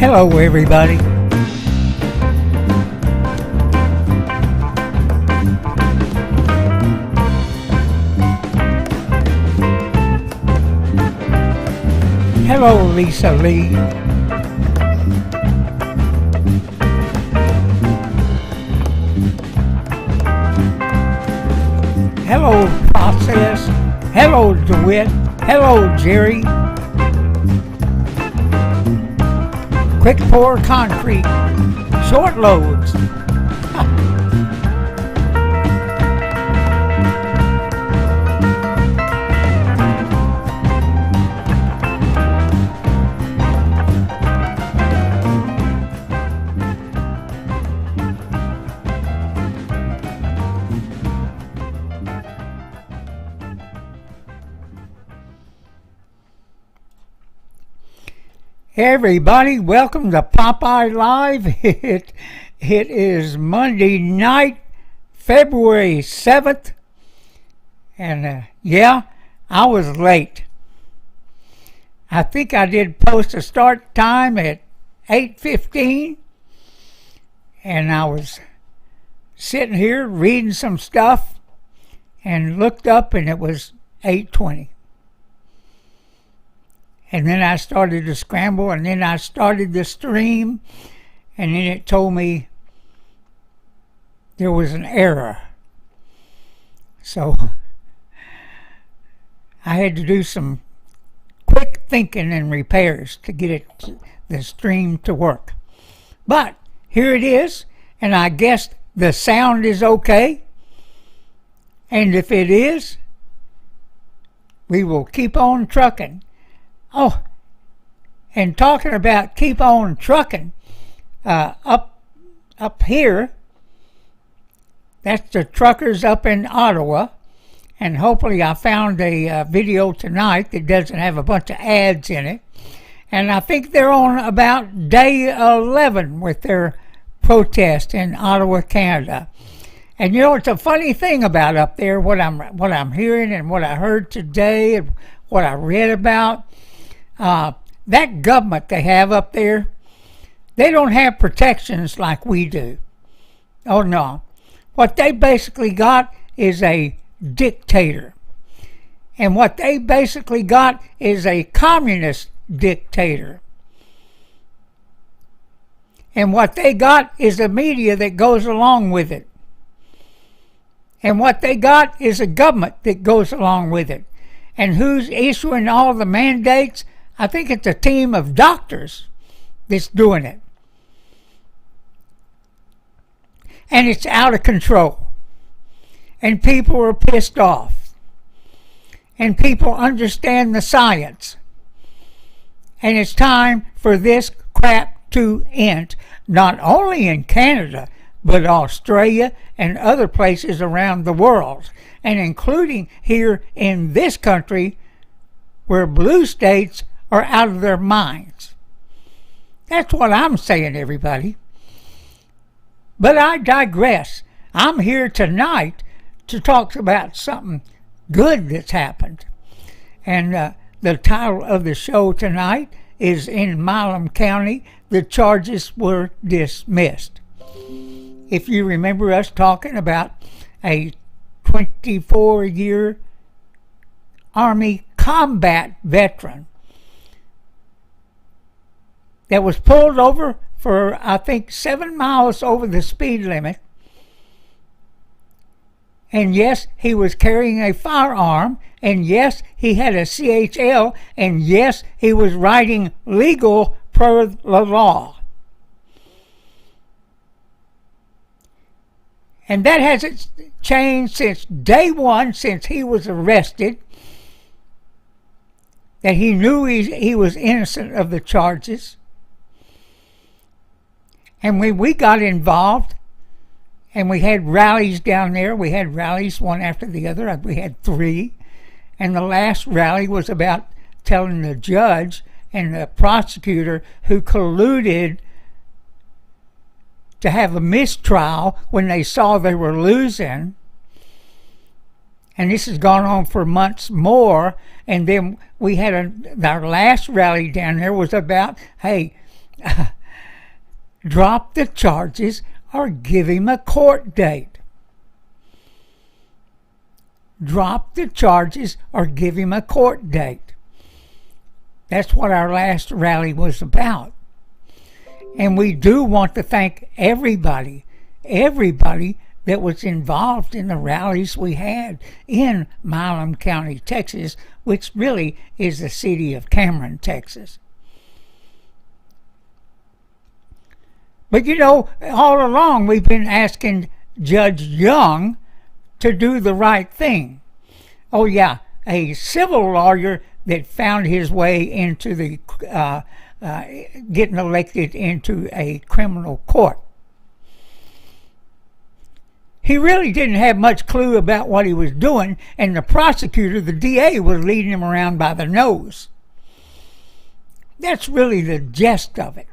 Hello, everybody. Hello, Lisa Lee. Hello, Process. Hello, DeWitt. Hello, Jerry. Quick pour concrete. Short loads. Everybody, welcome to Popeye Live. It is Monday night, February 7th, and yeah, I was late. I think I did post a start time at 8:15, and I was sitting here reading some stuff and looked up and it was 8:20. And then I started to scramble, and then I started the stream, and then it told me there was an error. So I had to do some quick thinking and repairs to get the stream to work. But here it is, and I guess the sound is okay. And if it is, we will keep on trucking. Oh, and talking about keep on trucking, up here, that's the truckers up in Ottawa, and hopefully I found a video tonight that doesn't have a bunch of ads in it, and I think they're on about day 11 with their protest in Ottawa, Canada. And you know, it's a funny thing about up there, what I'm hearing and what I heard today and what I read about. That government they have up there, they don't have protections like we do. Oh no. What they basically got is a dictator. And what they basically got is a communist dictator. And what they got is a media that goes along with it. And what they got is a government that goes along with it. And who's issuing all the mandates? I think it's a team of doctors that's doing it. And it's out of control. And people are pissed off. And people understand the science. And it's time for this crap to end. Not only in Canada, but Australia and other places around the world. And including here in this country, where blue states are out of their minds. That's what I'm saying, everybody. But I digress. I'm here tonight to talk about something good that's happened. And the title of the show tonight is In Milam County, the charges were dismissed. If you remember us talking about a 24-year Army combat veteran that was pulled over for, I think, 7 miles over the speed limit. And yes, he was carrying a firearm. And yes, he had a CHL. And yes, he was riding legal per the law. And that hasn't changed since day one, since he was arrested, that he knew he was innocent of the charges. And we got involved, and we had rallies down there. We had rallies one after the other. We had 3. And the last rally was about telling the judge and the prosecutor who colluded to have a mistrial when they saw they were losing. And this has gone on for months more. And then we had our last rally down there was about, hey, drop the charges or give him a court date. Drop the charges or give him a court date. That's what our last rally was about. And we do want to thank everybody that was involved in the rallies we had in Milam County, Texas, which really is the city of Cameron, Texas. But you know, all along we've been asking Judge Young to do the right thing. Oh yeah, a civil lawyer that found his way into the getting elected into a criminal court. He really didn't have much clue about what he was doing, and the prosecutor, the DA, was leading him around by the nose. That's really the gist of it.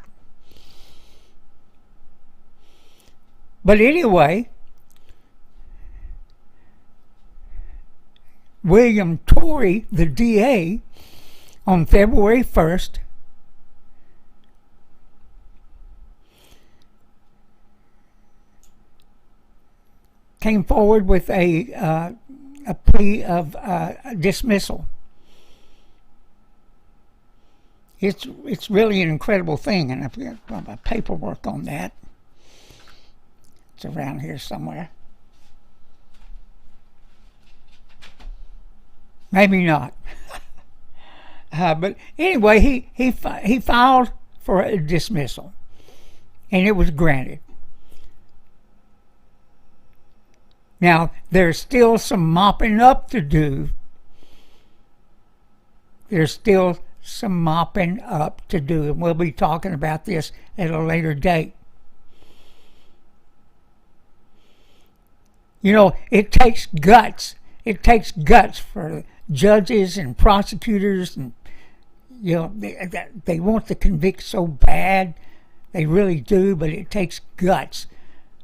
But anyway, Wiliam Torrey, the DA, on February 1st, came forward with a plea of dismissal. It's really an incredible thing, and I've got my paperwork on that. It's around here somewhere. Maybe not. But anyway, he filed for a dismissal, and it was granted. Now, there's still some mopping up to do. There's still some mopping up to do, and we'll be talking about this at a later date. You know, it takes guts. It takes guts for judges and prosecutors, and you know, they want to convict so bad. They really do, but it takes guts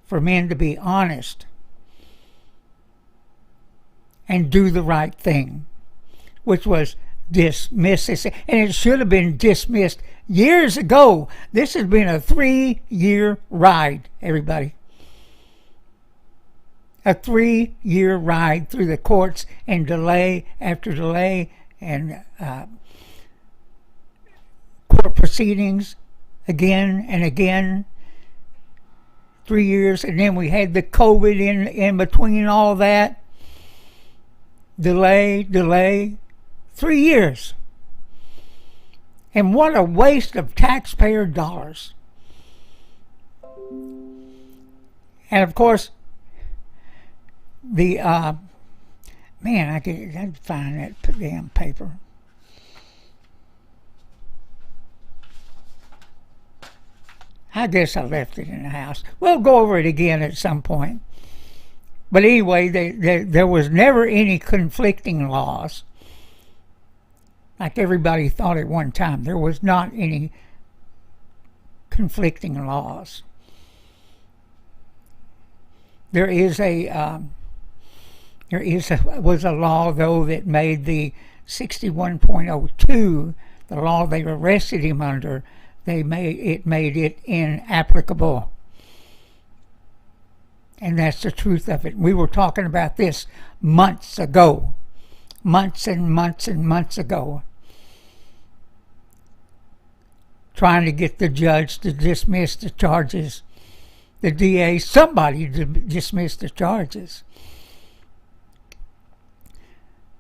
for men to be honest and do the right thing, which was dismiss this. And it should have been dismissed years ago. This has been a 3-year ride, everybody. A 3-year ride through the courts, and delay after delay, and court proceedings again and again. 3 years, and then we had the COVID in between all that. Delay. 3 years. And what a waste of taxpayer dollars. And of course, the man, I could find that damn paper. I guess I left it in the house. We'll go over it again at some point. But anyway, there was never any conflicting laws. Like everybody thought at one time. There was not any conflicting laws. There was a law, though, that made the 61.02, the law they arrested him under, it made it inapplicable. And that's the truth of it. We were talking about this months ago. Months and months and months ago. Trying to get the judge to dismiss the charges. The DA, somebody to dismiss the charges.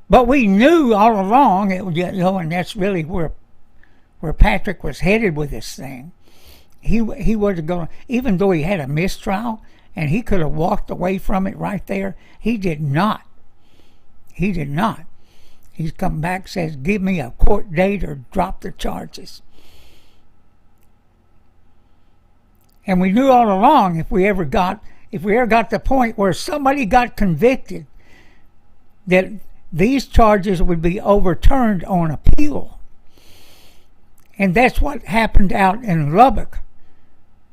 But we knew all along, and that's really where Patrick was headed with this thing. He wasn't going to, even though he had a mistrial, and he could have walked away from it right there. He did not. He did not. He's come back, says, give me a court date or drop the charges. And we knew all along, if we ever got to the point where somebody got convicted, that these charges would be overturned on appeal. And that's what happened out in Lubbock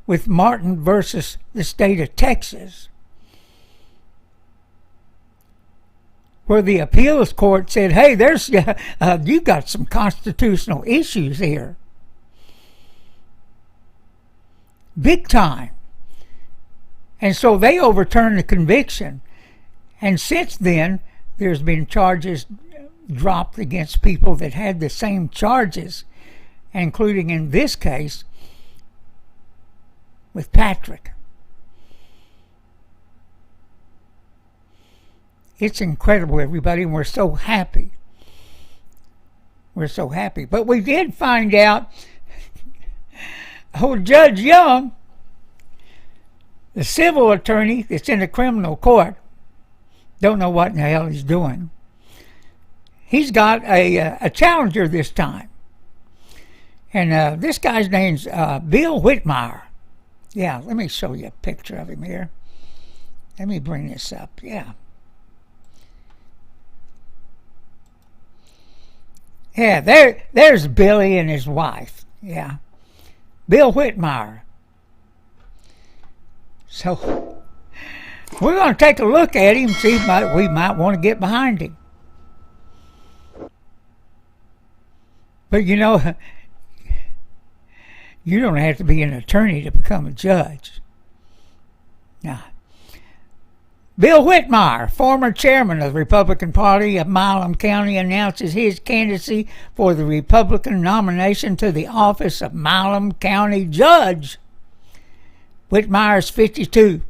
with Martin versus the state of Texas, where the appeals court said, hey, you got some constitutional issues here. big time. And so they overturned the conviction. And since then, there's been charges dropped against people that had the same charges, including in this case with Patrick. It's incredible, everybody, and we're so happy. We're so happy. But we did find out old Judge Young, the civil attorney that's in the criminal court, don't know what in the hell he's doing. He's got a challenger this time. And this guy's name's Bill Whitmire. Yeah, let me show you a picture of him here. Let me bring this up. Yeah. Yeah, there's Billy and his wife. Yeah. Bill Whitmire. So we're going to take a look at him, see if we might want to get behind him. But you know, you don't have to be an attorney to become a judge. Now, Bill Whitmire, former chairman of the Republican Party of Milam County, announces his candidacy for the Republican nomination to the office of Milam County Judge. Whitmire's 52.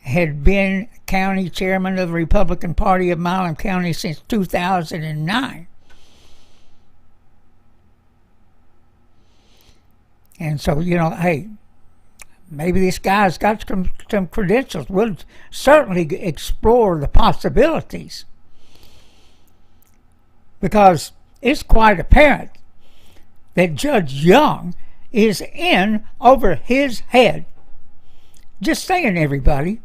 Had been county chairman of the Republican Party of Milam County since 2009. And so, you know, hey, maybe this guy's got some credentials. We'll certainly explore the possibilities, because it's quite apparent that Judge Young is in over his head. Just saying, everybody,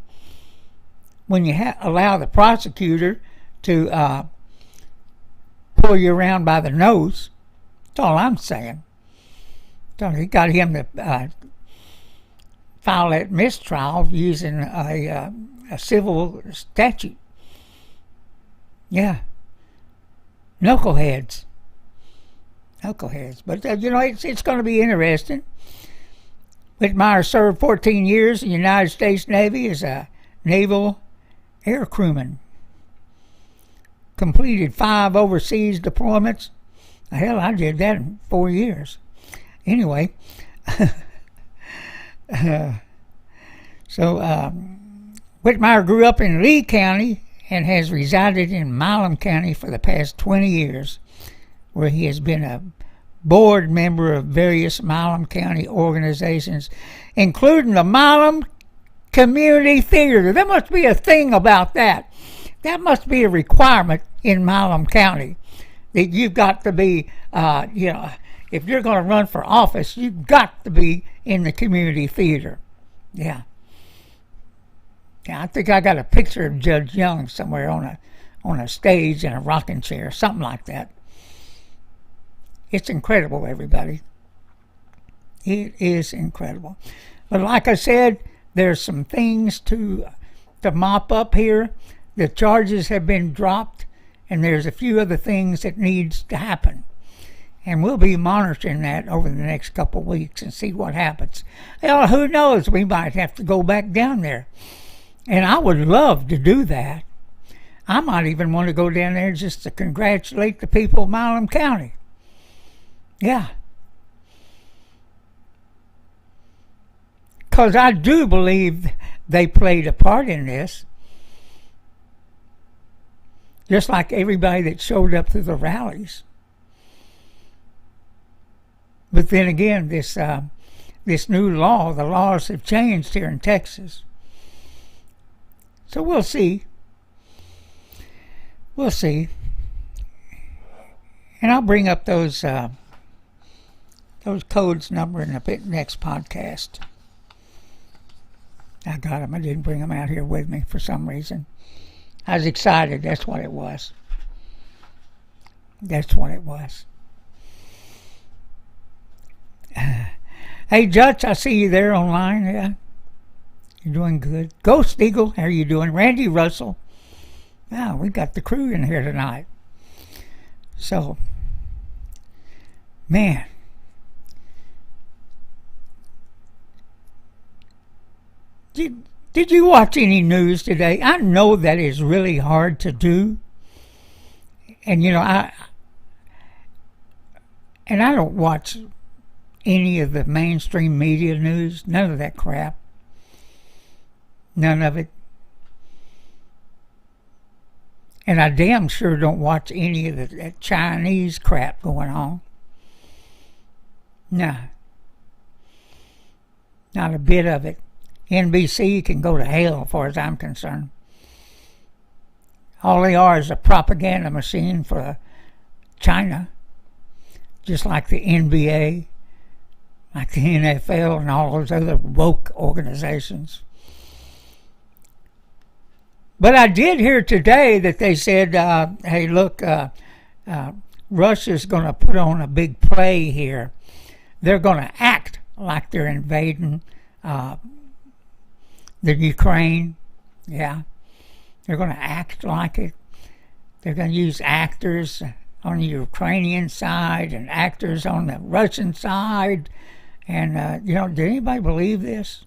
when you allow the prosecutor to pull you around by the nose, that's all I'm saying. So he got him to file that mistrial using a civil statute. Yeah. Knuckleheads. But, you know, it's going to be interesting. Whitmire served 14 years in the United States Navy as a naval air crewman. Completed 5 overseas deployments. Hell, I did that in 4 years. Anyway, so Whitmire grew up in Lee County and has resided in Milam County for the past 20 years, where he has been a board member of various Milam County organizations, including the Milam Community Theater. There must be a thing about that. That must be a requirement in Milam County, that you've got to be, you know, if you're going to run for office, you've got to be in the community theater. Yeah. Yeah, I think I got a picture of Judge Young somewhere on a stage in a rocking chair, something like that. It's incredible, everybody. It is incredible. But like I said, there's some things to mop up here. The charges have been dropped, and there's a few other things that needs to happen. And we'll be monitoring that over the next couple of weeks and see what happens. Well, who knows? We might have to go back down there. And I would love to do that. I might even want to go down there just to congratulate the people of Milam County. Yeah. Because I do believe they played a part in this. Just like everybody that showed up to the rallies. But then again, this new law, the laws have changed here in Texas. So we'll see. We'll see. And I'll bring up those codes number in the next podcast. I got them. I didn't bring them out here with me for some reason. I was excited. That's what it was. That's what it was. Hey, Judge, I see you there online. Yeah, you're doing good. Ghost Eagle, how are you doing? Randy Russell. Wow, we got the crew in here tonight. So, man, Did you watch any news today? I know that is really hard to do. And I don't watch any of the mainstream media news, none of that crap. None of it. And I damn sure don't watch any of that Chinese crap going on. No. Not a bit of it. NBC can go to hell as far as I'm concerned. All they are is a propaganda machine for China. Just like the NBA, like the NFL, and all those other woke organizations. But I did hear today that they said, hey, look, Russia's going to put on a big play here. They're going to act like they're invading the Ukraine. Yeah. They're going to act like it. They're going to use actors on the Ukrainian side and actors on the Russian side. And, did anybody believe this?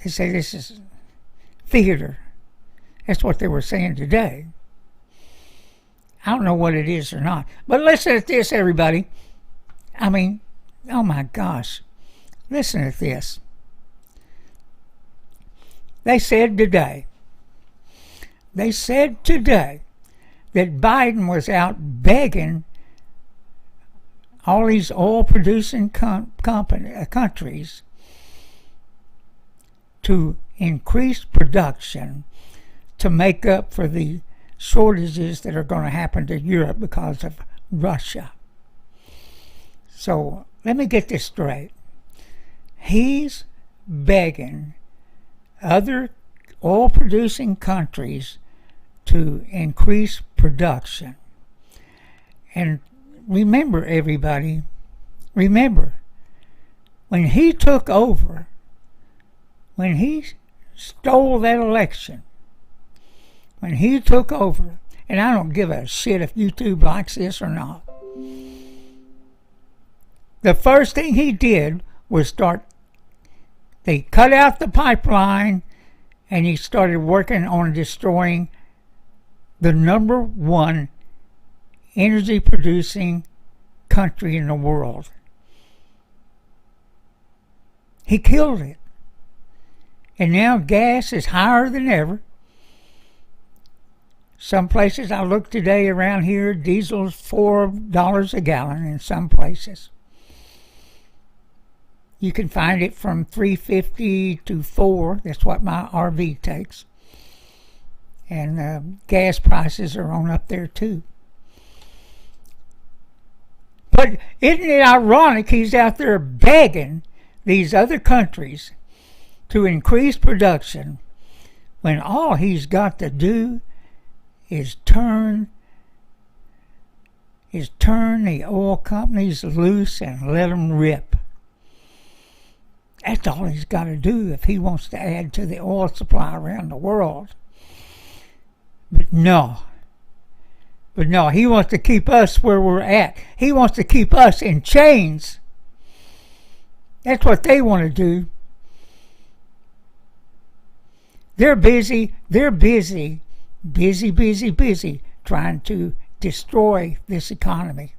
They say this is theater. That's what they were saying today. I don't know what it is or not. But listen to this, everybody. I mean, oh my gosh. Listen to this. They said today that Biden was out begging all these oil-producing countries to increase production to make up for the shortages that are going to happen to Europe because of Russia. So let me get this straight. He's begging other oil-producing countries to increase production. And remember, everybody, when he took over, when he stole that election, when he took over, and I don't give a shit if YouTube likes this or not, the first thing he did was they cut out the pipeline, and he started working on destroying the number one energy producing country in the world. He killed it. And now gas is higher than ever. Some places I looked today around here, diesel's $4 a gallon in some places. You can find it from $3.50 to $4. That's what my RV takes. And gas prices are on up there too. But isn't it ironic he's out there begging these other countries to increase production when all he's got to do is turn the oil companies loose and let them rip. That's all he's got to do if he wants to add to the oil supply around the world. But no, he wants to keep us where we're at. He wants to keep us in chains. That's what they want to do. They're busy trying to destroy this economy.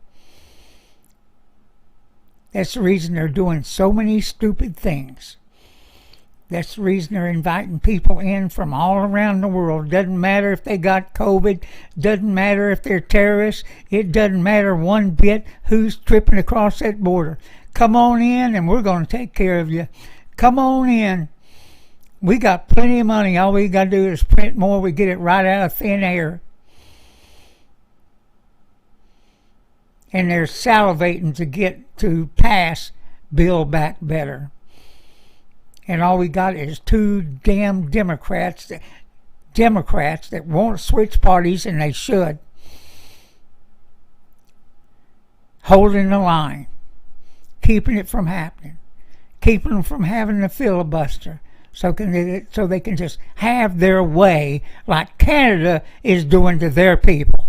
That's the reason they're doing so many stupid things. That's the reason they're inviting people in from all around the world. Doesn't matter if they got COVID. Doesn't matter if they're terrorists. It doesn't matter one bit who's tripping across that border. Come on in and we're going to take care of you. Come on in. We got plenty of money. All we got to do is print more. We get it right out of thin air. And they're salivating to pass Build Back Better. And all we got is two damn Democrats that won't switch parties, and they should, holding the line, keeping it from happening, keeping them from having a filibuster, so they can just have their way like Canada is doing to their people.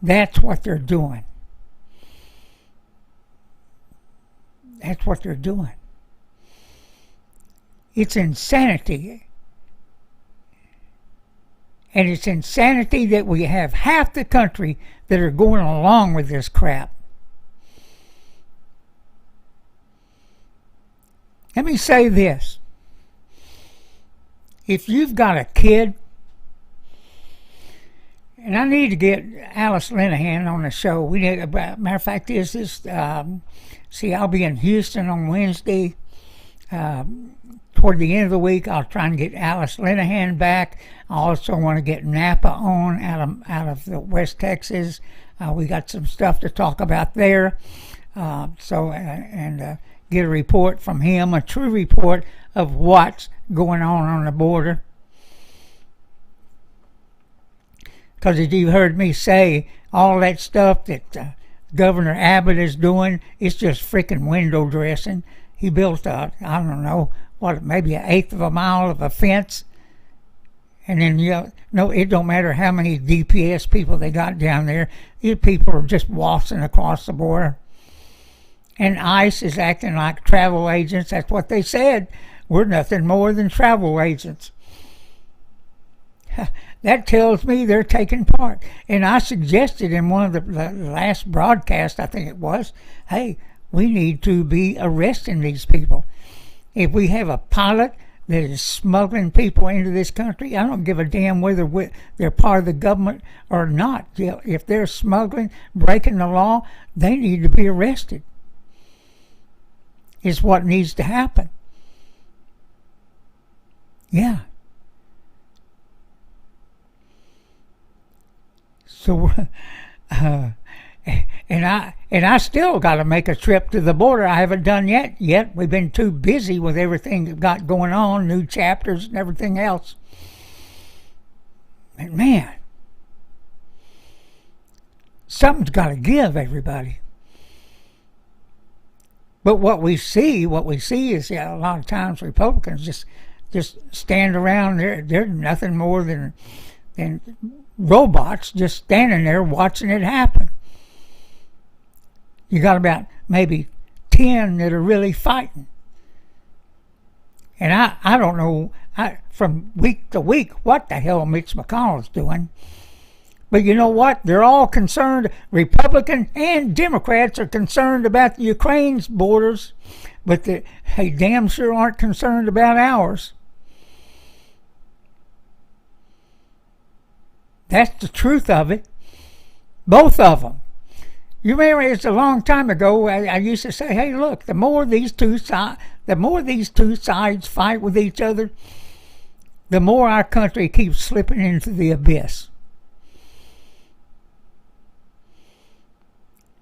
That's what they're doing. That's what they're doing. It's insanity. And it's insanity that we have half the country that are going along with this crap. Let me say this. If you've got a kid, and I need to get Alice Linehan on the show. Matter of fact, I'll be in Houston on Wednesday. Toward the end of the week, I'll try and get Alice Linehan back. I also want to get Napa on out of the West Texas. We got some stuff to talk about there. Get a report from him, a true report of what's going on the border. Because as you heard me say, all that stuff that Governor Abbott is doing, it's just freaking window dressing. He built maybe an eighth of a mile of a fence. And then, it don't matter how many DPS people they got down there. These people are just waltzing across the border. And ICE is acting like travel agents. That's what they said. We're nothing more than travel agents. That tells me they're taking part. And I suggested in one of the last broadcasts, I think it was, hey, we need to be arresting these people. If we have a pilot that is smuggling people into this country, I don't give a damn whether they're part of the government or not. If they're smuggling, breaking the law, they need to be arrested. Is what needs to happen. Yeah. So, and I still got to make a trip to the border. I haven't done yet. We've been too busy with everything that got going on, new chapters and everything else. And man, something's got to give, everybody. But what we see is a lot of times Republicans just stand around. They're nothing more than robots just standing there watching it happen. You got about maybe 10 that are really fighting. And I don't know from week to week what the hell Mitch McConnell's doing. But you know what? They're all concerned. Republican and Democrats are concerned about the Ukraine's borders, but they damn sure aren't concerned about ours. That's the truth of it. Both of them. You remember, it's a long time ago. I used to say, "Hey, look! The more these two sides fight with each other, the more our country keeps slipping into the abyss."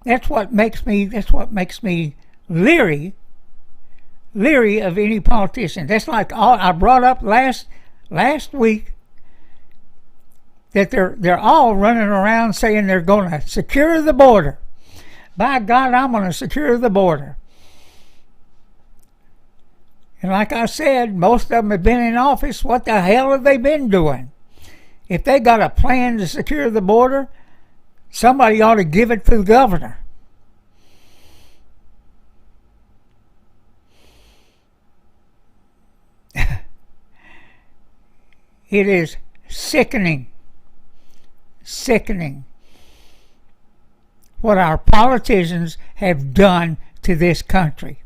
That's what makes me leery of any politician. That's like I brought up last week that they're all running around saying they're going to secure the border. By God, I'm going to secure the border. And like I said, most of them have been in office. What the hell have they been doing? If they got a plan to secure the border, somebody ought to give it to the governor. It is sickening what our politicians have done to this country.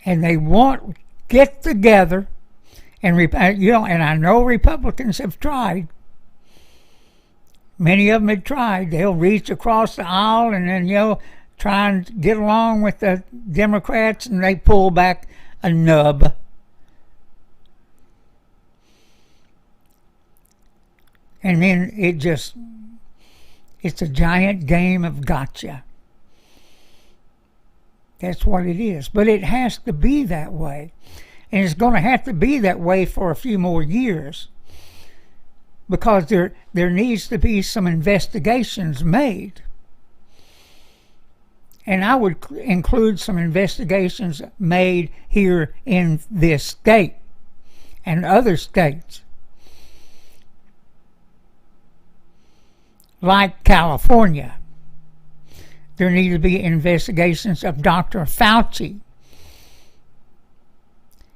And they won't get together and I know Republicans have tried. Many of them have tried. They'll reach across the aisle and then try and get along with the Democrats, and they pull back a nub. And then it's a giant game of gotcha. That's what it is. But it has to be that way. And it's going to have to be that way for a few more years. Because there needs to be some investigations made. And I would include some investigations made here in this state and other states. Like California. There need to be investigations of Dr. Fauci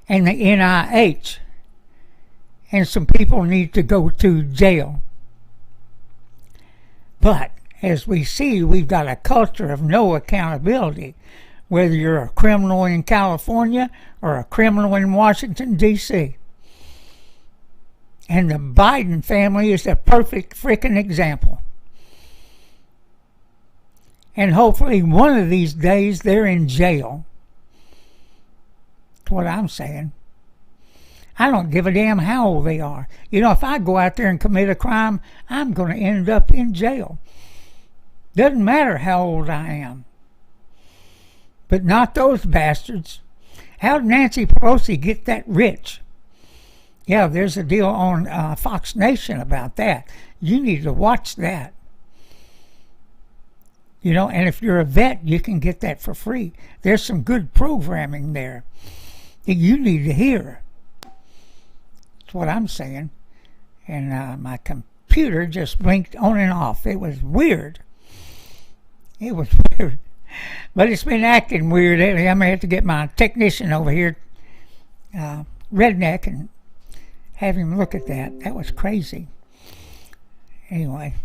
and the NIH. And some people need to go to jail. But as we see, we've got a culture of no accountability, whether you're a criminal in California or a criminal in Washington, D.C. And the Biden family is a perfect freaking example. And hopefully one of these days they're in jail. That's what I'm saying. I don't give a damn how old they are. You know, if I go out there and commit a crime, I'm going to end up in jail. Doesn't matter how old I am. But not those bastards. How did Nancy Pelosi get that rich? Yeah, there's a deal on Fox Nation about that. You need to watch that. You know, and if you're a vet, you can get that for free. There's some good programming there that you need to hear. That's what I'm saying. And my computer just blinked on and off. It was weird. It was weird. But it's been acting weird lately. I'm going to have to get my technician over here, Redneck, and have him look at that. That was crazy. Anyway.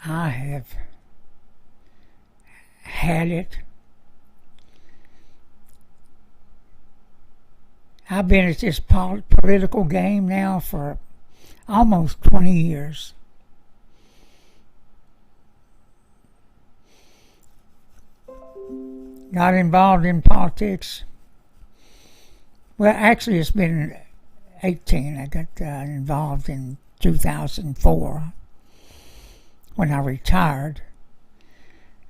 I have had it. I've been at this political game now for almost 20 years. Got involved in politics. Well, actually, it's been 18. I got involved in 2004 when I retired.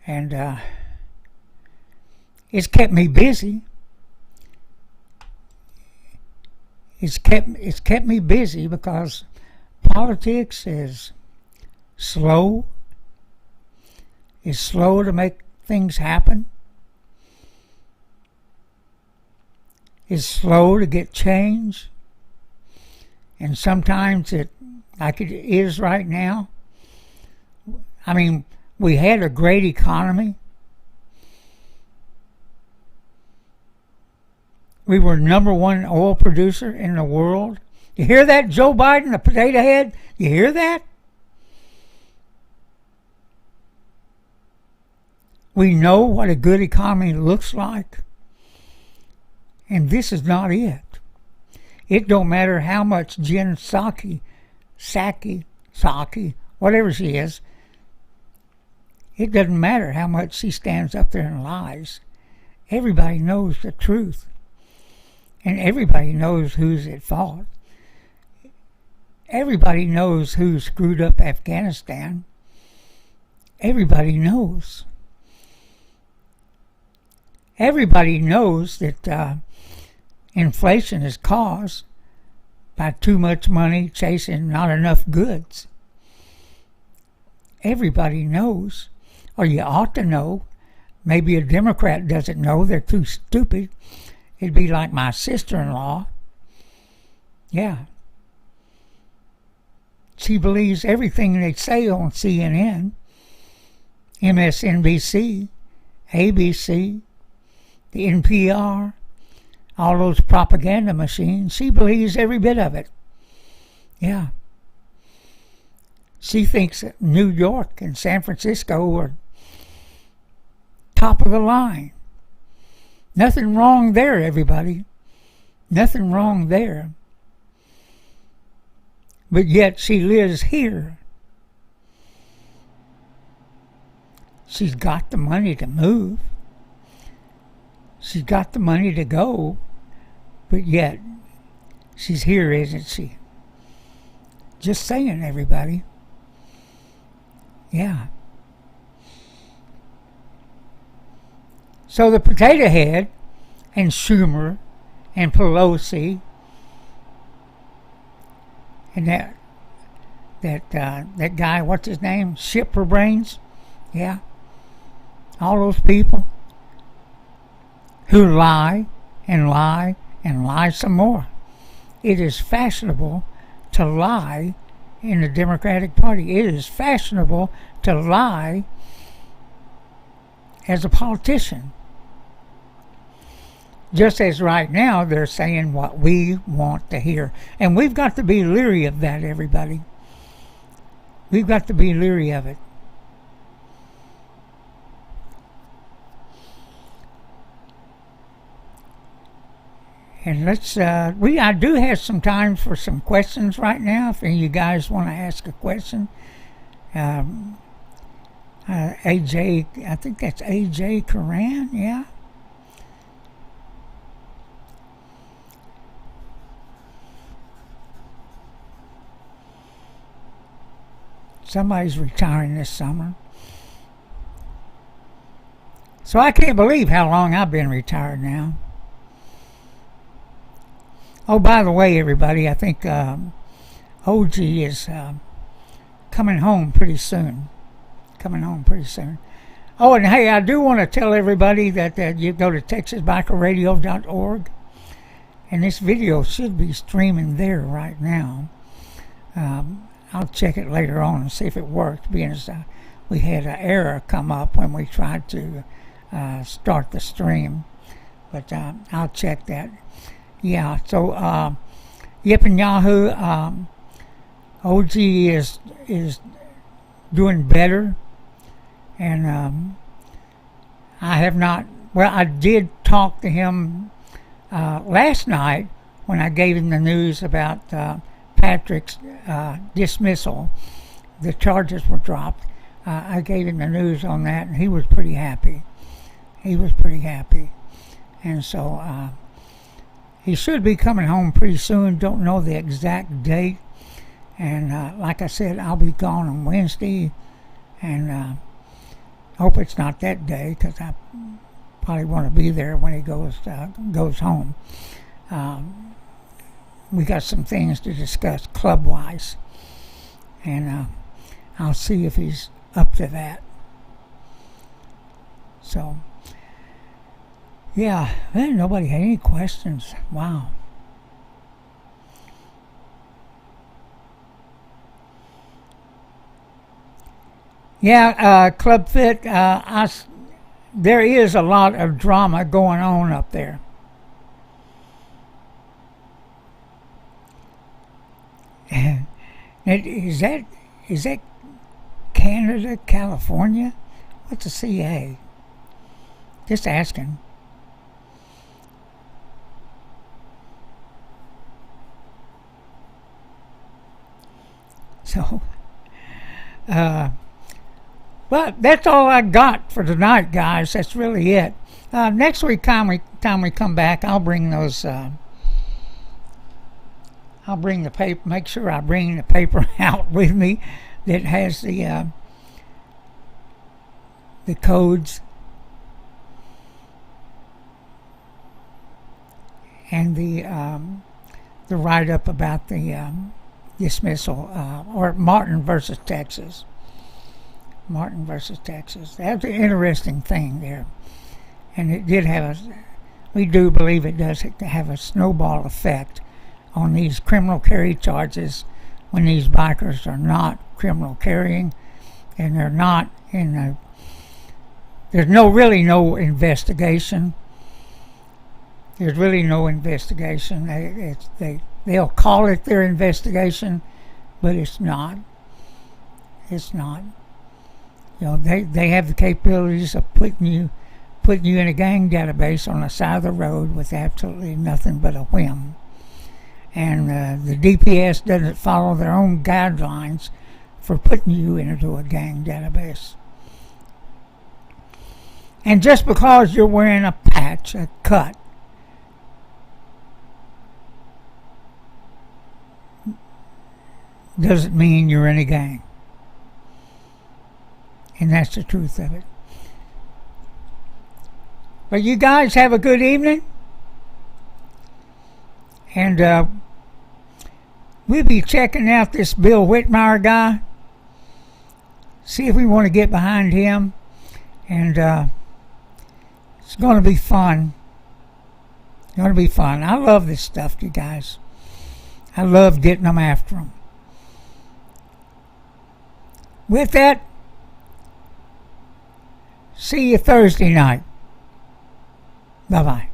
And it's kept me busy. It's kept me busy because politics is slow. It's slow to make things happen. It's slow to get change. And sometimes it, like it is right now. I mean, we had a great economy. We were #1 oil producer in the world. You hear that, Joe Biden, the potato head? You hear that? We know what a good economy looks like. And this is not it. It don't matter how much Jen Psaki, whatever she is, it doesn't matter how much she stands up there and lies. Everybody knows the truth. And everybody knows who's at fault. Everybody knows who screwed up Afghanistan. Everybody knows. Everybody knows that inflation is caused by too much money chasing not enough goods. Everybody knows, or you ought to know. Maybe a Democrat doesn't know. They're too stupid. It'd be like my sister-in-law. Yeah. She believes everything they say on CNN, MSNBC, ABC, the NPR, all those propaganda machines. She believes every bit of it. Yeah. She thinks that New York and San Francisco are top of the line. Nothing wrong there, everybody. Nothing wrong there. But yet she lives here. She's got the money to move. She's got the money to go. But yet she's here, isn't she? Just saying, everybody. Yeah. So the potato head and Schumer and Pelosi and that guy, what's his name? Shipper Brains? Yeah. All those people who lie and lie and lie some more. It is fashionable to lie in the Democratic Party. It is fashionable to lie as a politician. Just as right now they're saying what we want to hear. And we've got to be leery of that, everybody. We've got to be leery of it. And I do have some time for some questions right now. If any of you guys want to ask a question. AJ, I think that's AJ Coran, yeah. Somebody's retiring this summer. So I can't believe how long I've been retired now. Oh, by the way, everybody, I think OG is coming home pretty soon. Oh, and hey, I do want to tell everybody that you go to texasbikerradio.org, and this video should be streaming there right now. I'll check it later on and see if it worked, being as we had an error come up when we tried to start the stream. But I'll check that. Yeah, so Yip and Yahoo, OG is doing better, and I have not. Well, I did talk to him last night when I gave him the news about Patrick's dismissal. The charges were dropped. I gave him the news on that, and he was pretty happy. And so he should be coming home pretty soon. Don't know the exact date. And like I said, I'll be gone on Wednesday. And hope it's not that day, because I probably want to be there when he goes home. We got some things to discuss club-wise. And I'll see if he's up to that. So, yeah, nobody had any questions. Wow. Yeah, Club Fit, there is a lot of drama going on up there. Is that Canada, California? What's a CA? Just asking. So, but that's all I got for tonight, guys. That's really it. Next week, time we come back, I'll bring those. I'll bring the paper. Make sure I bring the paper out with me that has the codes and the write-up about the dismissal, or Martin versus Texas. That's an interesting thing there. And it did have we do believe it does have a snowball effect on these criminal carry charges when these bikers are not criminal carrying, and they're not in there's really no investigation. There's really no investigation. They'll call it their investigation, but it's not. It's not. You know, they have the capabilities of putting you in a gang database on the side of the road with absolutely nothing but a whim. And the DPS doesn't follow their own guidelines for putting you into a gang database. And just because you're wearing a patch, a cut, doesn't mean you're in a gang. And that's the truth of it. But you guys have a good evening. And we'll be checking out this Bill Whitmire guy. See if we want to get behind him. And it's going to be fun. It's going to be fun. I love this stuff, you guys. I love getting them after them. with that, see you Thursday night. Bye-bye.